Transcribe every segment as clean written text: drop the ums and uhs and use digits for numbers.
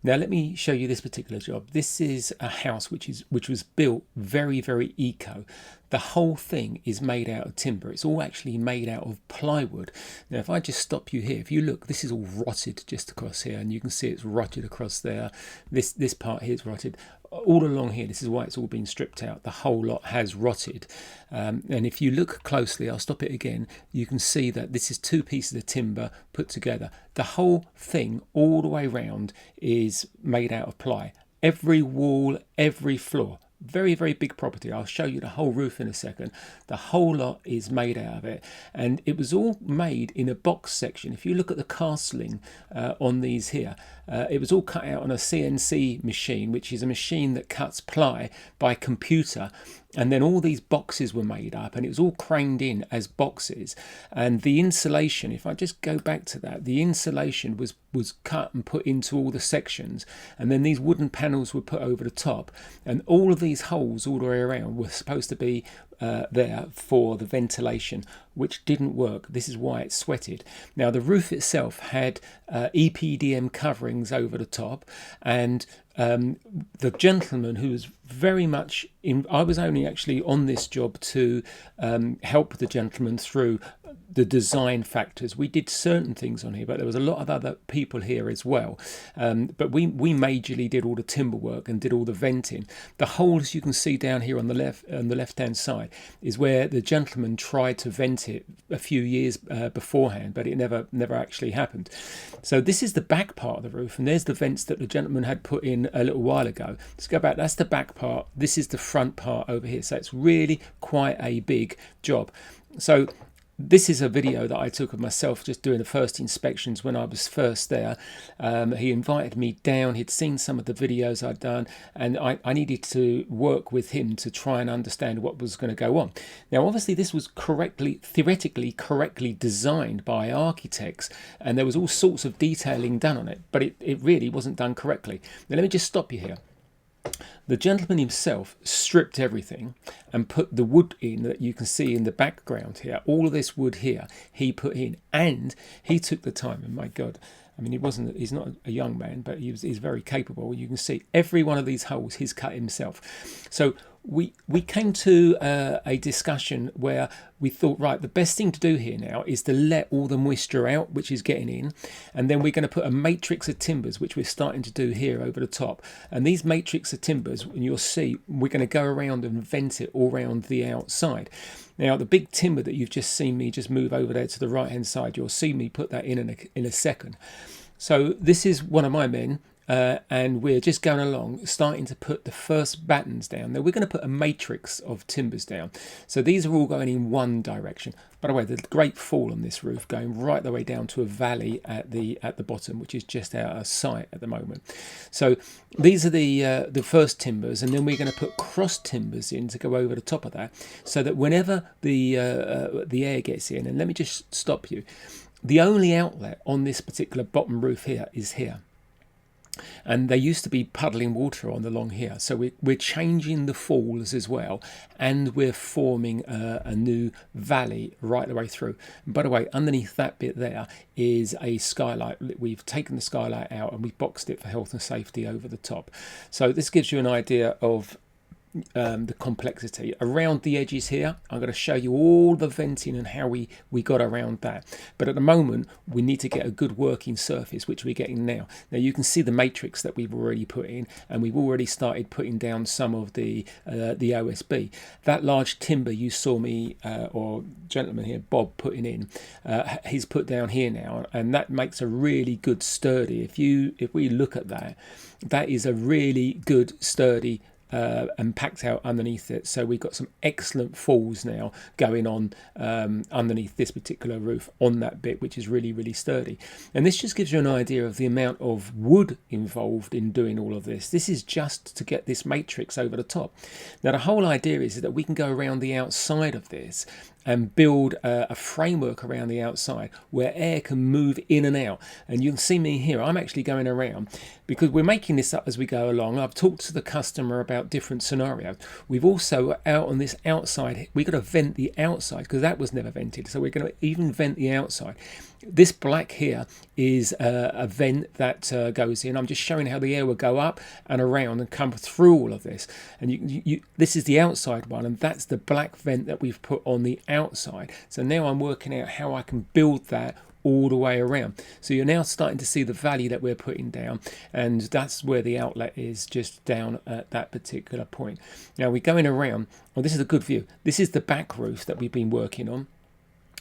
Now let me show you this particular job. This is a house which was built very, very eco. The whole thing is made out of timber. It's all actually made out of plywood. Now if I just stop you here, if you look, this is all rotted just across here, and you can see it's rotted across there. This part here is rotted. All along here, this is why it's all been stripped out. The whole lot has rotted. And if you look closely, I'll stop it again, you can see that this is two pieces of timber put together. The whole thing all the way around is made out of ply. Every wall, every floor. Very, very big property. I'll show you the whole roof in a second. The whole lot is made out of it, and it was all made in a box section. If you look at the castling on these here, it was all cut out on a CNC machine, which is a machine that cuts ply by computer. And then all these boxes were made up, and it was all craned in as boxes. And the insulation, if I just go back to that, the insulation was cut and put into all the sections, and then these wooden panels were put over the top, and all of these holes all the way around were supposed to be there for the ventilation, which didn't work. This is why it sweated. Now the roof itself had EPDM coverings over the top, and the gentleman who was very much in, I was only actually on this job to help the gentleman through the design factors. We did certain things on here, but there was a lot of other people here as well. But we majorly did all the timber work and did all the venting. The holes you can see down here on the left hand side is where the gentleman tried to vent it a few years beforehand, but it never actually happened. So this is the back part of the roof, and there's the vents that the gentleman had put in a little while ago. Let's go back. That's the back part. This is the front part over here. So it's really quite a big job. So this is a video that I took of myself just doing the first inspections when I was first there. He invited me down. He'd seen some of the videos I'd done, and I needed to work with him to try and understand what was going to go on. Now obviously this was theoretically correctly designed by architects, and there was all sorts of detailing done on it, but it really wasn't done correctly. Now let me just stop you here. The gentleman himself stripped everything and put the wood in that you can see in the background here. All of this wood here he put in, and he took the time. And my God, I mean, he's not a young man, but he's very capable. You can see every one of these holes he's cut himself. So we came to a discussion where we thought, right, the best thing to do here now is to let all the moisture out, which is getting in, and then we're going to put a matrix of timbers, which we're starting to do here over the top. And these matrix of timbers, and you'll see, we're going to go around and vent it all around the outside. Now the big timber that you've just seen me just move over there to the right hand side, you'll see me put that in a second. So this is one of my men. And we're just going along, starting to put the first battens down. Now we're going to put a matrix of timbers down. So these are all going in one direction. By the way, the great fall on this roof going right the way down to a valley at the bottom, which is just out of sight at the moment. So these are the first timbers, and then we're going to put cross timbers in to go over the top of that, so that whenever the air gets in, and let me just stop you, the only outlet on this particular bottom roof here is here. And they used to be puddling water on along here, so we're changing the falls as well, and we're forming a new valley right the way through. And by the way, underneath that bit there is a skylight. We've taken the skylight out and we've boxed it for health and safety over the top. So this gives you an idea of the complexity around the edges here. I'm going to show you all the venting and how we got around that, but at the moment we need to get a good working surface, which we're getting now. Now you can see the matrix that we've already put in, and we've already started putting down some of the OSB. That large timber you saw me or gentleman here, Bob, putting in, he's put down here now, and that makes a really good sturdy. If we look at that, that is a really good sturdy and packed out underneath it. So we've got some excellent falls now going on underneath this particular roof on that bit, which is really, really sturdy. And this just gives you an idea of the amount of wood involved in doing all of this. This is just to get this matrix over the top. Now the whole idea is that we can go around the outside of this and build a framework around the outside where air can move in and out. And you can see me here, I'm actually going around because we're making this up as we go along. I've talked to the customer about different scenarios. We've also out on this outside, we've got to vent the outside because that was never vented. So we're going to even vent the outside. This black here is a vent that goes in. I'm just showing how the air will go up and around and come through all of this. And this is the outside one, and that's the black vent that we've put on the outside. So now I'm working out how I can build that all the way around. So you're now starting to see the value that we're putting down, and that's where the outlet is, just down at that particular point. Now we're going around. Well, this is a good view. This is the back roof that we've been working on,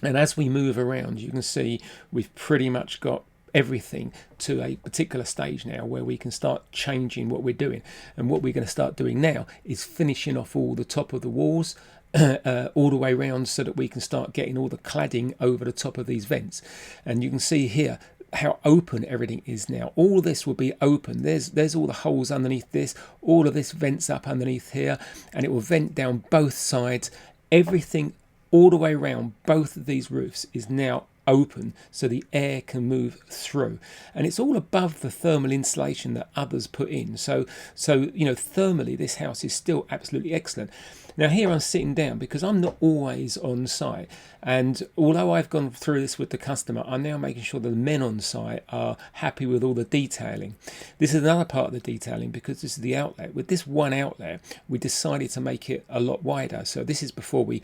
and as we move around, you can see we've pretty much got everything to a particular stage now where we can start changing what we're doing. And what we're going to start doing now is finishing off all the top of the walls all the way around, so that we can start getting all the cladding over the top of these vents. And you can see here how open everything is now. All this will be open. There's all the holes underneath this. All of this vents up underneath here, and it will vent down both sides. Everything all the way around both of these roofs is now open, so the air can move through, and it's all above the thermal insulation that others put in. So you know, thermally this house is still absolutely excellent. Now here I'm sitting down because I'm not always on site, and although I've gone through this with the customer, I'm now making sure that the men on site are happy with all the detailing. This is another part of the detailing, because this is the outlet. With this one outlet, we decided to make it a lot wider. So this is before we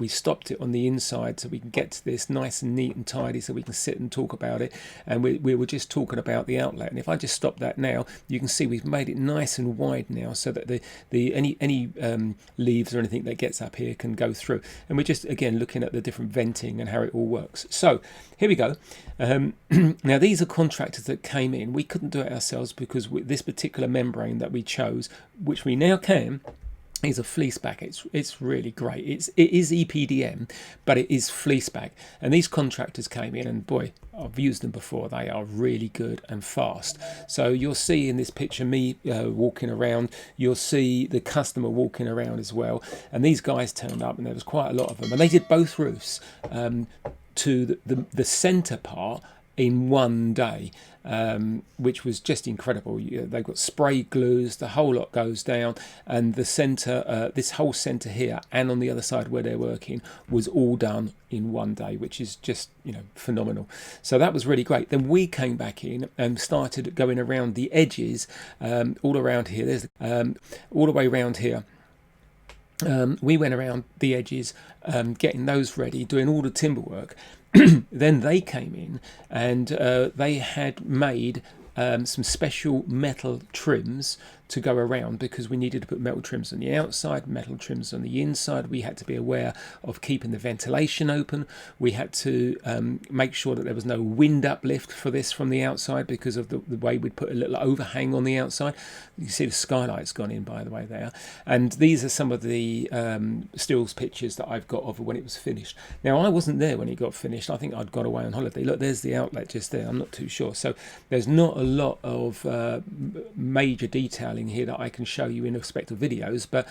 stopped it on the inside, so we can get to this nice and neat and tidy, so we can sit and talk about it. And we were just talking about the outlet, and if I just stop that now, you can see we've made it nice and wide now, so that any leaves or anything that gets up here can go through. And we're just again looking at the different venting and how it all works. So here we go. Now these are contractors that came in. We couldn't do it ourselves because with this particular membrane that we chose, which we now can, is a fleece-back. It's really great. It is EPDM, but it is fleece-back. And these contractors came in, and boy, I've used them before. They are really good and fast. So you'll see in this picture me walking around. You'll see the customer walking around as well. And these guys turned up, and there was quite a lot of them. And they did both roofs to the centre part in one day, which was just incredible. They've got spray glues, the whole lot goes down, and the centre, this whole centre here and on the other side where they're working, was all done in one day, which is just, you know, phenomenal. So that was really great. Then we came back in and started going around the edges, all around here. There's all the way around here. We went around the edges, getting those ready, doing all the timber work. Then they came in, and they had made some special metal trims to go around, because we needed to put metal trims on the outside, metal trims on the inside. We had to be aware of keeping the ventilation open. We had to make sure that there was no wind uplift for this from the outside, because of the way we'd put a little overhang on the outside. You can see the skylight's gone in, by the way, there. And these are some of the stills pictures that I've got of when it was finished. Now, I wasn't there when it got finished. I think I'd gone away on holiday. Look, there's the outlet just there. I'm not too sure. So there's not a lot of major detailing here that I can show you in respect of videos, but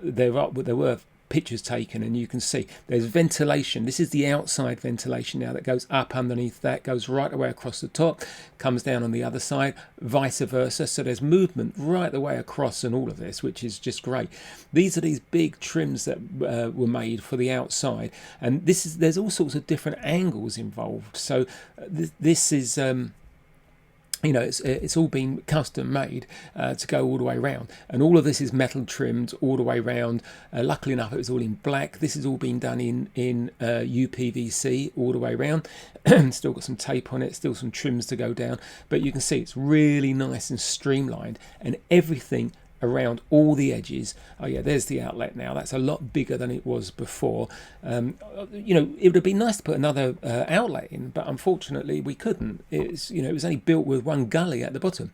there were pictures taken, and you can see there's ventilation. This is the outside ventilation now that goes up underneath that, goes right away across the top, comes down on the other side, vice versa. So there's movement right the way across and all of this, which is just great. These are these big trims that were made for the outside, and there's all sorts of different angles involved. So this is you know, it's all been custom made to go all the way around, and all of this is metal trimmed all the way around. Luckily enough, it was all in black. This has all been done in UPVC all the way around. Still got some tape on it, still some trims to go down, but you can see it's really nice and streamlined, and everything around all the edges. Oh yeah, there's the outlet now. That's a lot bigger than it was before. You know, it would have been nice to put another outlet in, but unfortunately we couldn't. It's, you know, it was only built with one gully at the bottom.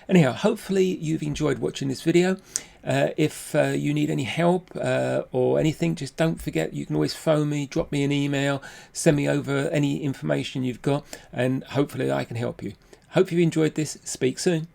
Anyhow, hopefully you've enjoyed watching this video. If you need any help or anything, just don't forget, you can always phone me, drop me an email, send me over any information you've got, and hopefully I can help you. Hope you've enjoyed this. Speak soon.